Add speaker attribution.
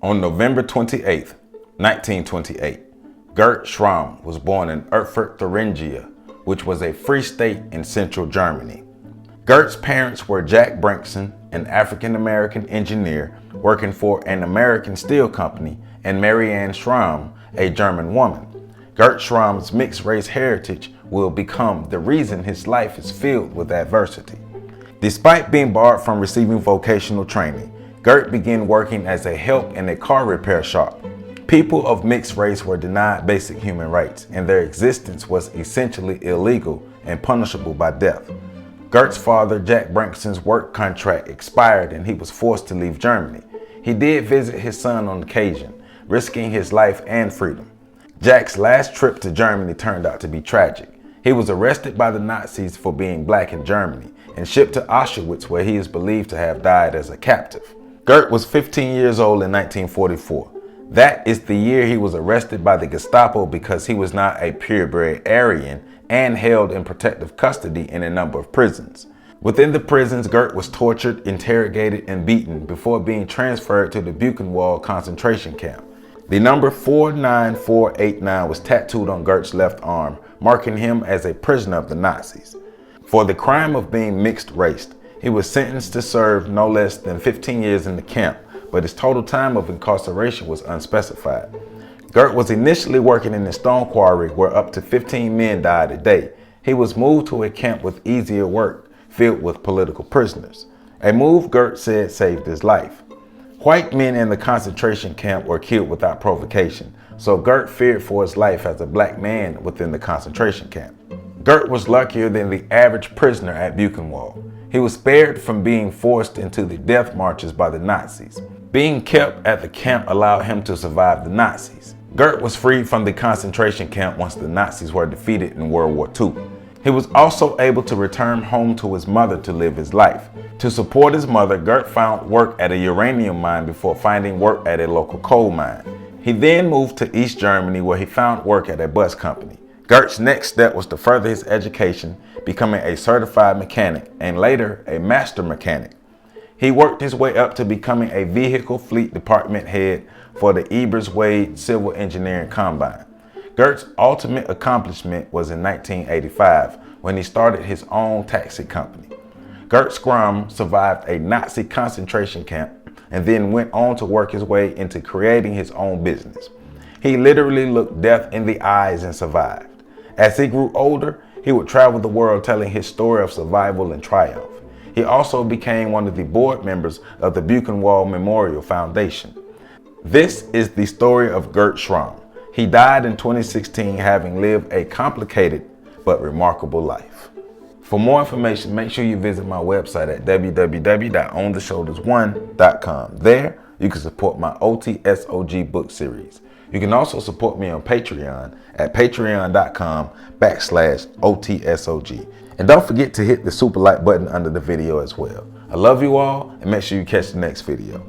Speaker 1: On November 28, 1928, Gert Schramm was born in Erfurt, Thuringia, which was a free state in central Germany. Gert's parents were Jack Brinkson, an African-American engineer working for an American steel company, and Mary Ann Schramm, a German woman. Gert Schramm's mixed-race heritage will become the reason his life is filled with adversity. Despite being barred from receiving vocational training, Gert began working as a help in a car repair shop. People of mixed race were denied basic human rights, and their existence was essentially illegal and punishable by death. Gert's father, Jack Brinkson's work contract expired and he was forced to leave Germany. He did visit his son on occasion, risking his life and freedom. Jack's last trip to Germany turned out to be tragic. He was arrested by the Nazis for being black in Germany and shipped to Auschwitz, where he is believed to have died as a captive. Gert was 15 years old in 1944. That is the year he was arrested by the Gestapo because he was not a purebred Aryan and held in protective custody in a number of prisons. Within the prisons, Gert was tortured, interrogated, and beaten before being transferred to the Buchenwald concentration camp. The number 49489 was tattooed on Gert's left arm, marking him as a prisoner of the Nazis. For the crime of being mixed-raced, he was sentenced to serve no less than 15 years in the camp, but his total time of incarceration was unspecified. Gert was initially working in a stone quarry where up to 15 men died a day. He was moved to a camp with easier work, filled with political prisoners. A move Gert said saved his life. White men in the concentration camp were killed without provocation, so Gert feared for his life as a black man within the concentration camp. Gert was luckier than the average prisoner at Buchenwald. He was spared from being forced into the death marches by the Nazis. Being kept at the camp allowed him to survive the Nazis. Gert was freed from the concentration camp once the Nazis were defeated in World War II. He was also able to return home to his mother to live his life. To support his mother, Gert found work at a uranium mine before finding work at a local coal mine. He then moved to East Germany, where he found work at a bus company. Gert's next step was to further his education, becoming a certified mechanic and later a master mechanic. He worked his way up to becoming a vehicle fleet department head for the WWII Civil Engineering Combine. Gert's ultimate accomplishment was in 1985 when he started his own taxi company. Gert Schramm survived a Nazi concentration camp and then went on to work his way into creating his own business. He literally looked death in the eyes and survived. As he grew older, he would travel the world telling his story of survival and triumph. He also became one of the board members of the Buchenwald Memorial Foundation. This is the story of Gert Schramm. He died in 2016, having lived a complicated but remarkable life. For more information, make sure you visit my website at www.ontheshoulders1.com. There, you can support my OTSOG book series. You can also support me on Patreon at patreon.com/OTSOG. And don't forget to hit the super like button under the video as well. I love you all, and make sure you catch the next video.